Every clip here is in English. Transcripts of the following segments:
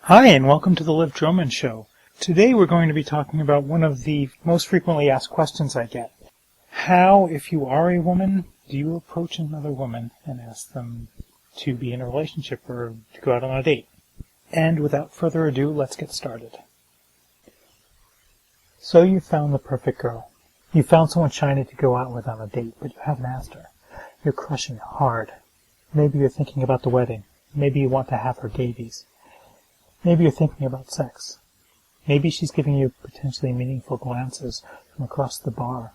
Hi, and welcome to the Liv Droman Show. Today we're going to be talking about one of the most frequently asked questions I get. How, if you are a woman, do you approach another woman and ask them to be in a relationship or to go out on a date? And without further ado, let's get started. So you found the perfect girl. You found someone shiny to go out with on a date, but you haven't asked her. You're crushing hard. Maybe you're thinking about the wedding. Maybe you want to have her babies. Maybe you're thinking about sex. Maybe she's giving you potentially meaningful glances from across the bar,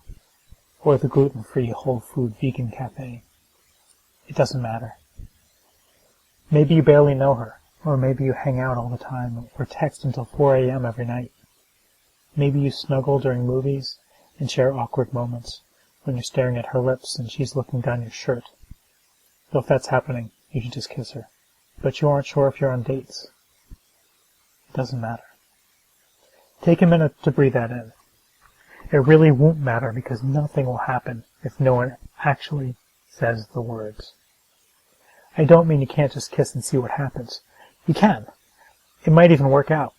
or the gluten-free, whole-food vegan cafe. It doesn't matter. Maybe you barely know her, or maybe you hang out all the time, or text until 4 a.m. every night. Maybe you snuggle during movies and share awkward moments when you're staring at her lips and she's looking down your shirt. So if that's happening, you should just kiss her. But you aren't sure if you're on dates. It doesn't matter. Take a minute to breathe that in. It really won't matter because nothing will happen if no one actually says the words. I don't mean you can't just kiss and see what happens. You can. It might even work out.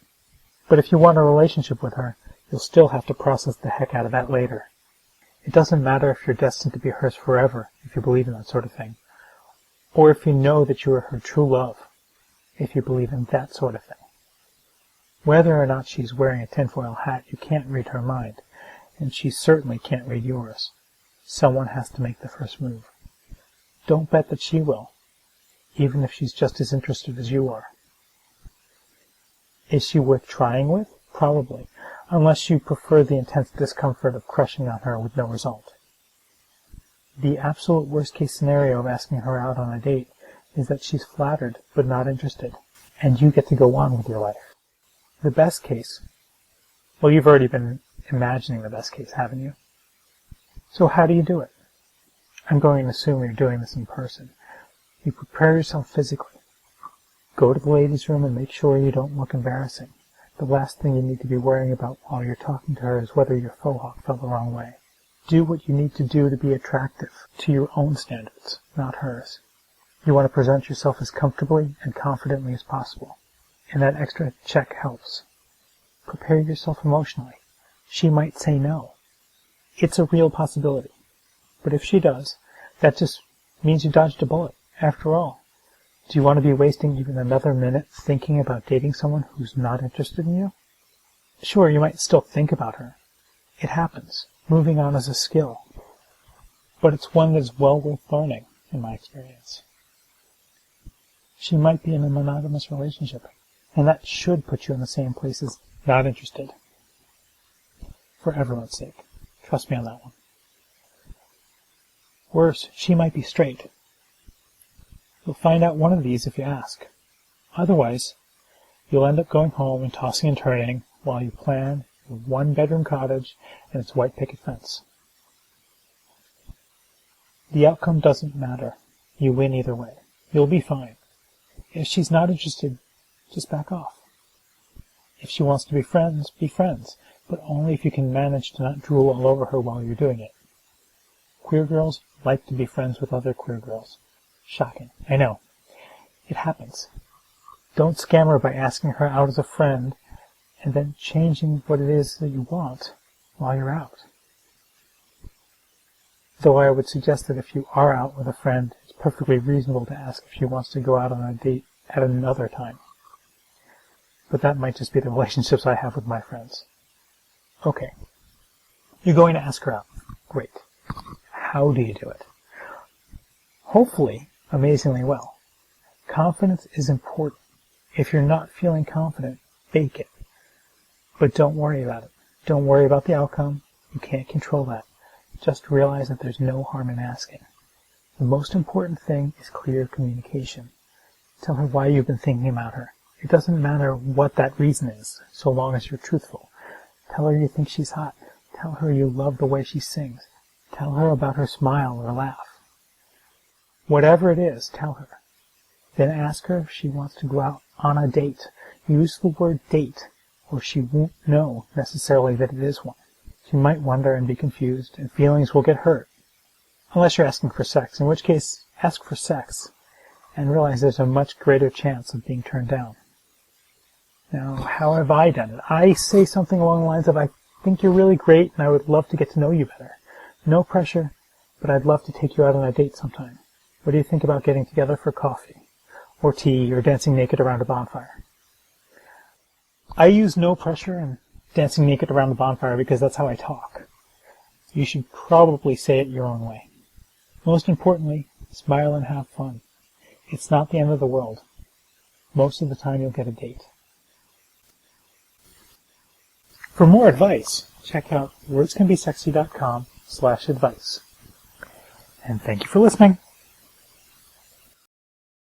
But if you want a relationship with her, you'll still have to process the heck out of that later. It doesn't matter if you're destined to be hers forever, if you believe in that sort of thing. Or if you know that you are her true love, if you believe in that sort of thing. Whether or not she's wearing a tinfoil hat, you can't read her mind, and she certainly can't read yours. Someone has to make the first move. Don't bet that she will, even if she's just as interested as you are. Is she worth trying with? Probably, unless you prefer the intense discomfort of crushing on her with no result. The absolute worst-case scenario of asking her out on a date is that she's flattered but not interested, and you get to go on with your life. The best case, well, you've already been imagining the best case, haven't you? So how do you do it? I'm going to assume you're doing this in person. You prepare yourself physically. Go to the ladies' room and make sure you don't look embarrassing. The last thing you need to be worrying about while you're talking to her is whether your faux hawk fell the wrong way. Do what you need to do to be attractive to your own standards, not hers. You want to present yourself as comfortably and confidently as possible. And that extra check helps. Prepare yourself emotionally. She might say no. It's a real possibility. But if she does, that just means you dodged a bullet. After all, do you want to be wasting even another minute thinking about dating someone who's not interested in you? Sure, you might still think about her. It happens. Moving on is a skill. But it's one that is well worth learning, in my experience. She might be in a monogamous relationship. And that should put you in the same place as not interested. For everyone's sake. Trust me on that one. Worse, she might be straight. You'll find out one of these if you ask. Otherwise, you'll end up going home and tossing and turning while you plan your one-bedroom cottage and its white picket fence. The outcome doesn't matter. You win either way. You'll be fine. If she's not interested, just back off. If she wants to be friends, but only if you can manage to not drool all over her while you're doing it. Queer girls like to be friends with other queer girls. Shocking, I know. It happens. Don't scam her by asking her out as a friend and then changing what it is that you want while you're out. Though I would suggest that if you are out with a friend, it's perfectly reasonable to ask if she wants to go out on a date at another time. But that might just be the relationships I have with my friends. Okay. You're going to ask her out. Great. How do you do it? Hopefully, amazingly well. Confidence is important. If you're not feeling confident, fake it. But don't worry about it. Don't worry about the outcome. You can't control that. Just realize that there's no harm in asking. The most important thing is clear communication. Tell her why you've been thinking about her. It doesn't matter what that reason is, so long as you're truthful. Tell her you think she's hot. Tell her you love the way she sings. Tell her about her smile or laugh. Whatever it is, tell her. Then ask her if she wants to go out on a date. Use the word date, or she won't know necessarily that it is one. She might wonder and be confused, and feelings will get hurt. Unless you're asking for sex, in which case, ask for sex, and realize there's a much greater chance of being turned down. Now, how have I done it? I say something along the lines of, I think you're really great and I would love to get to know you better. No pressure, but I'd love to take you out on a date sometime. What do you think about getting together for coffee, or tea, or dancing naked around a bonfire? I use no pressure and dancing naked around the bonfire because that's how I talk. You should probably say it your own way. Most importantly, smile and have fun. It's not the end of the world. Most of the time you'll get a date. For more advice, check out wordscanbesexy.com/advice. And thank you for listening.